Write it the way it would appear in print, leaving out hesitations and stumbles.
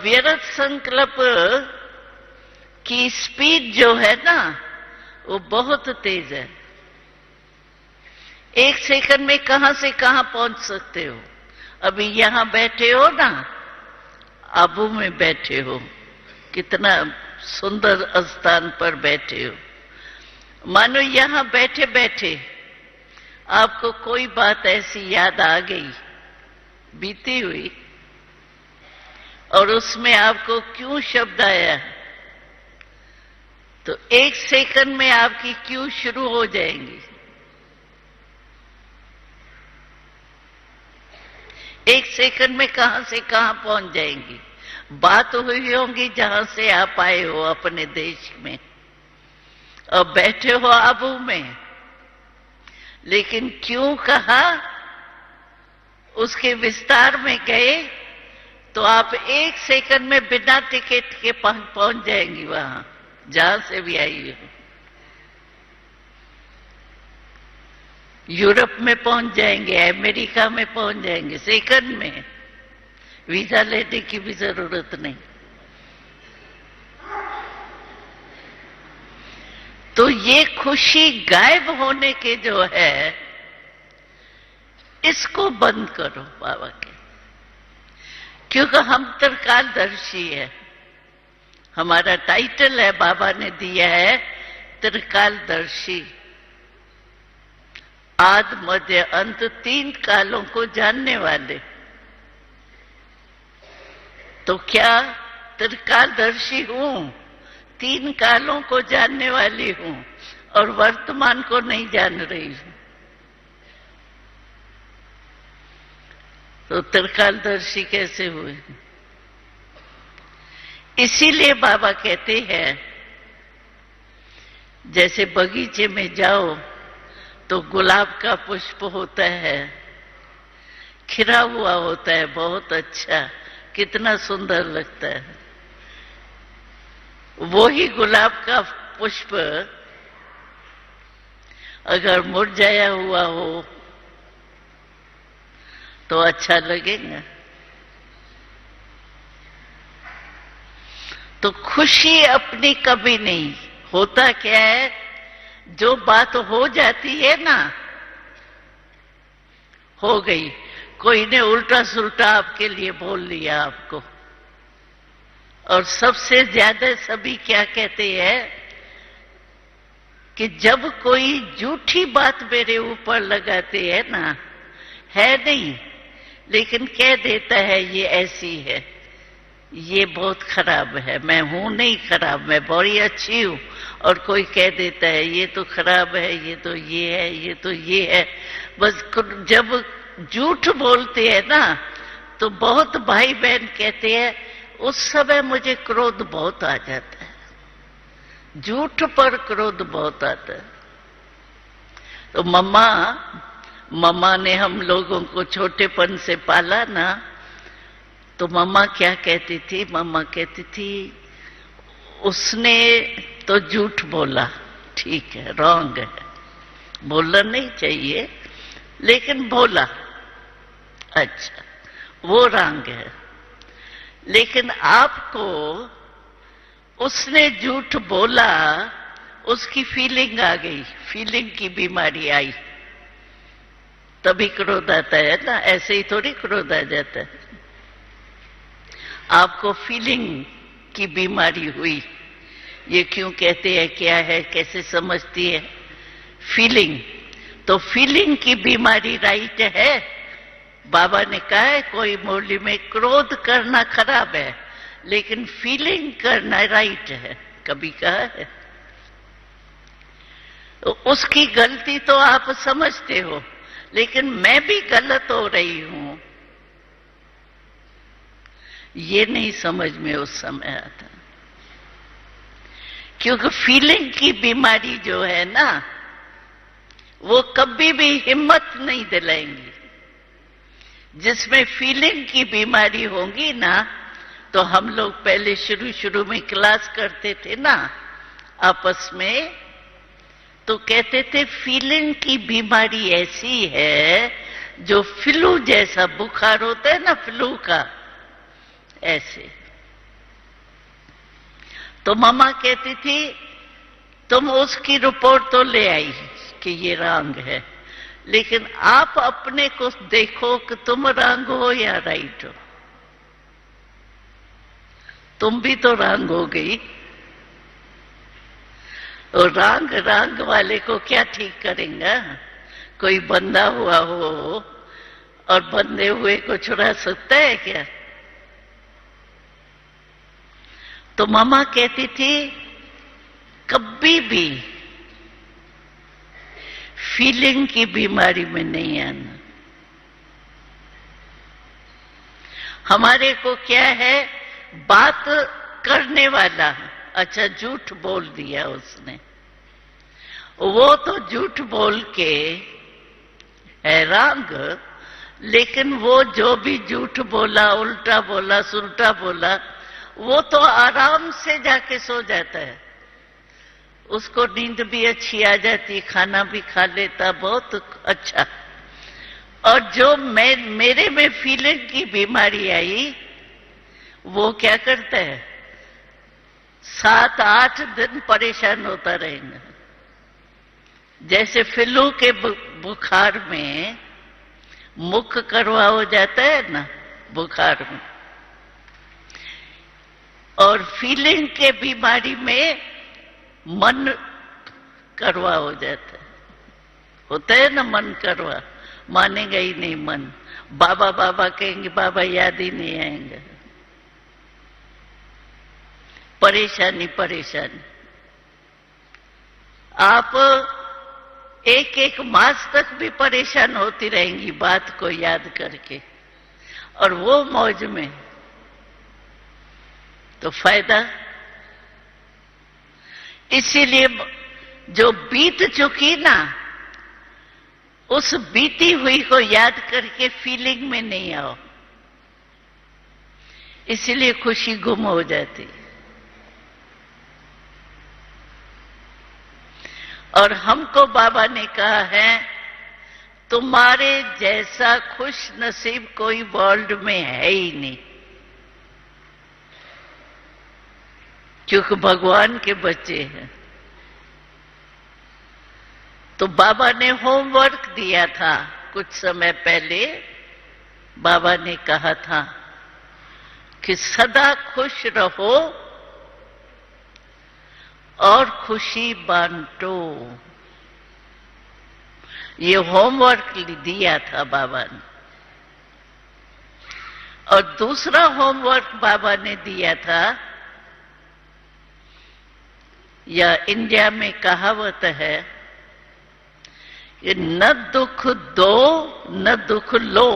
व्यर्थ संकल्प की स्पीड जो है ना वो बहुत तेज है। एक सेकंड में कहां से कहां पहुंच सकते हो। अभी यहां बैठे हो ना, आबू में बैठे हो, कितना सुंदर स्थान पर बैठे हो। मानो यहां बैठे बैठे आपको कोई बात ऐसी याद आ गई बीती हुई, और उसमें आपको क्यों शब्द आया, तो एक सेकंड में आपकी क्यों शुरू हो जाएंगी। एक सेकंड में कहां से कहां पहुंच जाएंगी। बात हुई होंगी जहां से आप आए हो अपने देश में और बैठे हो आबू में, लेकिन क्यों कहा उसके विस्तार में गए तो आप एक सेकंड में बिना टिकट के पहुंच जाएंगी वहां जहां से भी आई हो। यूरोप में पहुंच जाएंगे, अमेरिका में पहुंच जाएंगे सेकंड में, वीजा लेने की भी जरूरत नहीं। तो ये खुशी गायब होने के जो है, इसको बंद करो बाबा के, क्योंकि हम त्रिकालदर्शी है। हमारा टाइटल है, बाबा ने दिया है त्रिकालदर्शी, आदि मध्य अंत तीन कालों को जानने वाले। तो क्या त्रिकालदर्शी हूं, तीन कालों को जानने वाली हूं और वर्तमान को नहीं जान रही हूं, तो त्रिकालदर्शी कैसे हुए। इसीलिए बाबा कहते हैं, जैसे बगीचे में जाओ तो गुलाब का पुष्प होता है, खिला हुआ होता है, बहुत अच्छा, कितना सुंदर लगता है। वो ही गुलाब का पुष्प अगर मुरझाया हुआ हो तो अच्छा लगेगा। तो खुशी अपनी कभी नहीं। होता क्या है, जो बात हो जाती है ना, हो गई, कोई ने उल्टा सुल्टा आपके लिए बोल लिया आपको, और सबसे ज्यादा सभी क्या कहते हैं कि जब कोई झूठी बात मेरे ऊपर लगाते हैं ना, है नहीं लेकिन कह देता है ये ऐसी है, ये बहुत खराब है, मैं हूं नहीं खराब, मैं बड़ी अच्छी हूं, और कोई कह देता है ये तो खराब है, ये तो ये है, ये तो ये है। बस जब झूठ बोलते हैं ना तो बहुत भाई बहन कहते हैं, उस समय मुझे क्रोध बहुत आ जाता है, झूठ पर क्रोध बहुत आता है। तो मम्मा ने हम लोगों को छोटेपन से पाला ना, तो मम्मा क्या कहती थी, मम्मा कहती थी उसने तो झूठ बोला, ठीक है, रॉन्ग है, बोलना नहीं चाहिए, लेकिन बोला, अच्छा वो रॉन्ग है। लेकिन आपको उसने झूठ बोला, उसकी फीलिंग आ गई, फीलिंग की बीमारी आई, तभी क्रोध आता है ना, ऐसे ही थोड़ी क्रोध आ जाता है। आपको फीलिंग की बीमारी हुई, ये क्यों कहते हैं, क्या है, कैसे समझती है फीलिंग। तो फीलिंग की बीमारी राइट है। बाबा ने कहा है कोई मौली में क्रोध करना खराब है, लेकिन फीलिंग करना राइट है, कभी कहा है। तो उसकी गलती तो आप समझते हो, लेकिन मैं भी गलत हो रही हूं, ये नहीं समझ में उस समय आता। क्योंकि फीलिंग की बीमारी जो है ना, वो कभी भी हिम्मत नहीं दिलाएंगी। जिसमें फीलिंग की बीमारी होगी ना, तो हम लोग पहले शुरू में क्लास करते थे ना आपस में, तो कहते थे फीलिंग की बीमारी ऐसी है जो फ्लू जैसा बुखार होता है ना, फ्लू का, ऐसे तो मम्मा कहती थी तुम उसकी रिपोर्ट तो ले आई कि ये रॉन्ग है, लेकिन आप अपने को देखो कि तुम रॉन्ग हो या राइट हो। तुम भी तो रॉन्ग हो गई। और रॉन्ग वाले को क्या ठीक करेंगे? कोई बंधा हुआ हो और बंधे हुए को छुड़ा सकता है क्या? तो मम्मा कहती थी कभी भी फीलिंग की बीमारी में नहीं आना। हमारे को क्या है, बात करने वाला, अच्छा झूठ बोल दिया उसने, वो तो झूठ बोल के है रॉन्ग, लेकिन वो जो भी झूठ बोला, उल्टा बोला, सुलटा बोला, वो तो आराम से जाके सो जाता है, उसको नींद भी अच्छी आ जाती, खाना भी खा लेता, बहुत अच्छा। और जो मेरे में फीलिंग की बीमारी आई, वो क्या करता है, 7-8 दिन परेशान होता रहेगा। जैसे फ्लू के बुखार में मुख करवा हो जाता है ना बुखार में, और फीलिंग के बीमारी में मन करवा हो जाता है। होता है ना मन करवा, मानेगा ही नहीं मन, बाबा बाबा कहेंगे, बाबा याद ही नहीं आएंगे। परेशानी परेशानी। आप एक मास तक भी परेशान होती रहेंगी बात को याद करके, और वो मौज में, तो फायदा। इसीलिए जो बीत चुकी ना, उस बीती हुई को याद करके फीलिंग में नहीं आओ, इसीलिए खुशी गुम हो जाती। और हमको बाबा ने कहा है, तुम्हारे जैसा खुश नसीब कोई वर्ल्ड में है ही नहीं, क्योंकि भगवान के बच्चे हैं। तो बाबा ने होमवर्क दिया था कुछ समय पहले। बाबा ने कहा था कि सदा खुश रहो और खुशी बांटो। ये होमवर्क दिया था बाबा ने। और दूसरा होमवर्क बाबा ने दिया था, या इंडिया में कहावत है कि न दुख दो न दुख लो,